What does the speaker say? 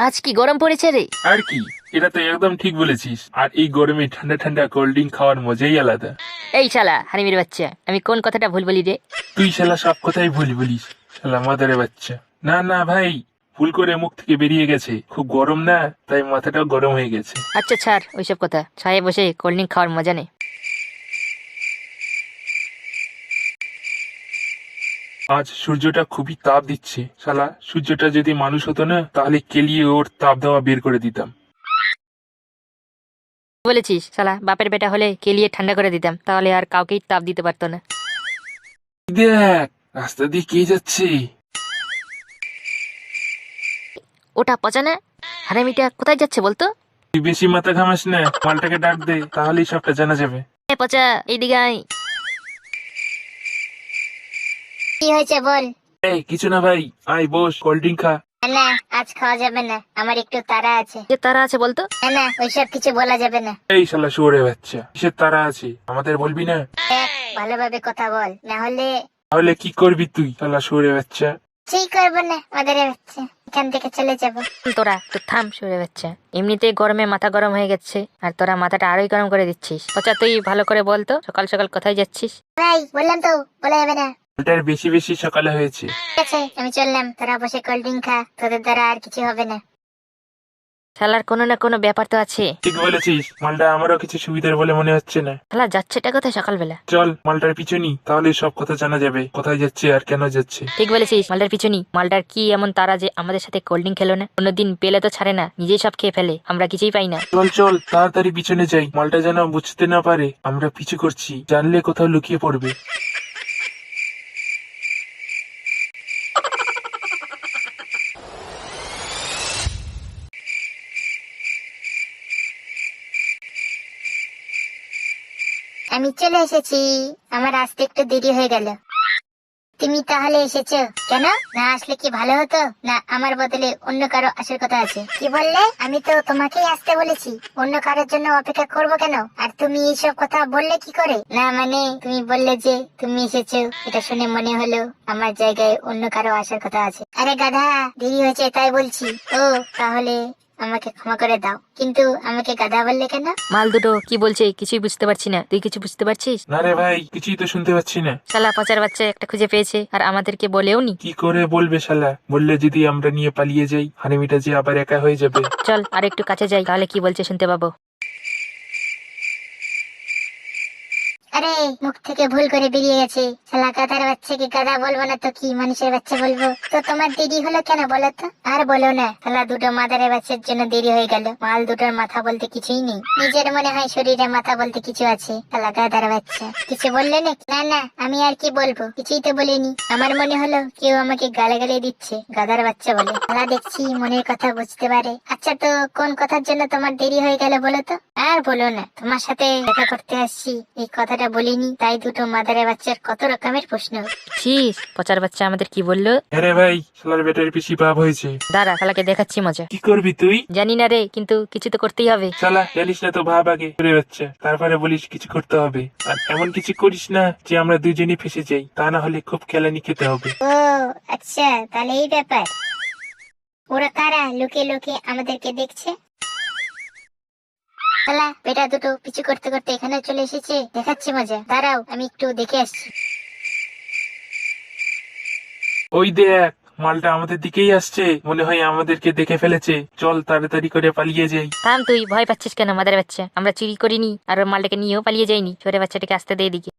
আজ কি গরম পড়েছে রে। আর কি, এটা তো একদম ঠিক বলেছিস। আর এই গরমে ঠান্ডা ঠান্ডা কোল্ড ড্রিঙ্ক খাওয়ার মজাই আলাদা। এই শালা হারিমির বাচ্চা, আমি কোন কথাটা ভুল বলি রে? তুই শালা সব কথাই ভুল বলিস, শালা মাদারে বাচ্চা। না না ভাই, ভুল করে মুখ থেকে বেরিয়ে গেছে। খুব গরম না, তাই মাথাটাও গরম হয়ে গেছে। আচ্ছা ছাড় ওইসব কথা, ছায়ে বসে কোল্ড ড্রিঙ্ক খাওয়ার মজা নে। আজ সূর্যটা খুবই তাপ দিচ্ছে। শালা সূর্যটা যদি মানুষ হতো না, তাহলে কেলিয়ে ওর তাপ দেওয়া বের করে দিতাম। বলেছিস শালা, বাপের বেটা হলে কেলিয়ে ঠান্ডা করে দিতাম, তাহলে আর কাউকেই তাপ দিতে পারতো না। দেখ, রাস্তা দিয়ে কে যাচ্ছে। ওটা পচা না? হারামিটা কোথায় যাচ্ছে বলতো? তুই বেশি মাথা ঘামাস না, মালটাকে ডাক দে, তাহলেই সবটা জানা যাবে। এ পচা, এইদিকে আয়। কি হয়েছে বল। এই কিছু না ভাই, আয় বস, কোল্ড ড্রিঙ্ক খা। না, আজ খাওয়া যাবে না, আমার একটু তাড়া আছে। যে তারা আছে বলতো? না, ওইসব কিছু বলা যাবে না। এই শালা শুয়োরের বাচ্চা, কিসের তারা আছে, আমাদের বলবি না? দেখ, ভালোভাবে কথা বল, না হলে তাহলে কি করবি তুই, শালা শুয়োরের বাচ্চা? ঠিক করবো না, ওদের বাচ্চা, এখান থেকে চলে যাব। তোরা তো থাম সরে বাচ্চা, এমনিতেই গরমে মাথা গরম হয়ে গেছে, আর তোরা মাথাটা আরোই গরম করে দিচ্ছিস। পচা তুই ভালো করে বলতো, সকাল সকাল কোথায় যাচ্ছিস? ভাই বললাম তো, বলা যাবে না। ওটার বেশি বেশি সকালে হয়েছে। ঠিক আছে, আমি চললাম, তোরা বসে কোল্ড ড্রিঙ্ক খা, তোদের দ্বারা আর কিছু হবে না। শালার কোনো না কোনো ব্যাপার তো আছে। ঠিক বলেছিস, মালটা আমারও কিছু সুবিধার বলে মনে হচ্ছে না। শালা যাচ্ছেটা কোথায় সকালবেলা? চল মালটার পিছু নি, তাহলে সব কথা জানা যাবে, কোথায় যাচ্ছে আর কেন যাচ্ছে। ঠিক বলেছিস, মালটার পিছু নি। মালটার কি এমন তারা যে আমাদের সাথে কোল্ড ড্রিঙ্ক খেলো না? অন্যদিন পেলে তো ছাড়ে না, নিজেই সব খেয়ে ফেলে, আমরা কিছুই পাই না। চল চল তাড়াতাড়ি পিছনে যাই, মালটা যেন বুঝতে না পারে আমরা পিছু করছি, জানলে কোথাও লুকিয়ে পড়বে। আমি চলে এসেছি, আমার আসতে একটু দেরি হয়ে গেল। তুমি তাহলে এসেছো কেন? না আসলে কি ভালো হতো? না আমার বদলে অন্য কারো আসার কথা আছে? কি বললে? আমি তো তোমাকেই আসতে বলেছি, অন্য কারোর জন্য অপেক্ষা করব কেন? আর তুমি এইসব কথা বললে কি করে? না মানে তুমি বললে যে তুমি এসেছো, এটা শুনে মনে হলো আমার জায়গায় অন্য কারো আসার কথা আছে। আরে গাধা, দেরি হয়েছে তাই বলছি। ও তাহলে আমাকে ক্ষমা করে দাও, কিন্তু আমাকে গাধা বললে কেন? মাল দুটো কি বলছে কিছুই বুঝতে পারছি না, তুই কিছু বুঝতে পারছিস? না রে ভাই, কিছুই তো শুনতে পাচ্ছি না। শালা পচার বাচ্চা একটা খুঁজে পেয়েছে আর আমাদেরকে বলেও নি। কি করে বলবে শালা? বললে যদি আমরা নিয়ে পালিয়ে যাই, হানিমিটা যে আবার একা হয়ে যাবে। চল আর একটু কাছে যাই, তাহলে কি বলছে শুনতে পাবো। আরে মুখ থেকে ভুল করে বেরিয়ে গেছে। শালা গাধার বাচ্চাকে গাধা বলবো না তো কি মানুষের বাচ্চা বলবো? তো তোমার দেরি হলো কেন বলো তো? আর বলো না, শালা দুটো মাদারের বাচ্চার জন্য দেরি হয়ে গেল। মাল দুটোর মাথা বলতে কিছুই নেই, নিজের মনে হয় শরীরে মাথা বলতে কিছু আছে। শালা গাধার বাচ্চা, কিছু বললে না? না না, আমি আর কি বলবো, কিছুই তো বলিনি। আমার মনে হলো কেউ আমাকে গালাগালি দিচ্ছে, গাধার বাচ্চা বলে। শালা দেখছি মনের কথা বুঝতে পারে। আচ্ছা তো কোন কথার জন্য তোমার দেরি হয়ে গেল বলো তো? আর বলো না, তোমার সাথে দেখা করতে আসছি, এই কথাটা বলিনি, তাই দুটো মাদারের বাচ্চার কত রকমের প্রশ্ন। ছিস পচার বাচ্চা আমাদের কি বললো? হ্যাঁ ভাই, শালার ব্যাটারি বেশি ভাব হয়েছে। দাঁড়া, শালাকে দেখাচ্ছি মজা। কি করবি তুই? জানি না রে, কিন্তু কিছু তো করতেই হবে। শালা জানিস না তো ভাব আগে করে বাচ্চা, তারপরে বলিস কিছু করতে হবে। আর এমন কিছু করিস না যে আমরা দুজনেই ফেসে যাই, তা না হলে খুব কেলানি খেতে হবে। ও আচ্ছা, তাহলে এই ব্যাপার। ওরা কারা লুকিয়ে লুকিয়ে আমাদেরকে দেখছে? শালা বেটা দুটো পিছু করতে করতে এখানে চলে এসেছে, দেখাচ্ছি মজা। দাঁড়াও, আমি একটু দেখে আসছি। ওই দেখ, মালটা আমাদের দিকেই আসছে, মনে হয় আমাদেরকে দেখে ফেলেছে। চল তাড়াতাড়ি করে পালিয়ে যাই। থাম, তুই ভয় পাচ্ছিস কেন মাদার বাচ্চা? আমরা চুরি করিনি আর ওর মালটাকে নিয়েও পালিয়ে যাইনি। ছোট বাচ্চাটাকে আসতে দে এদিকে।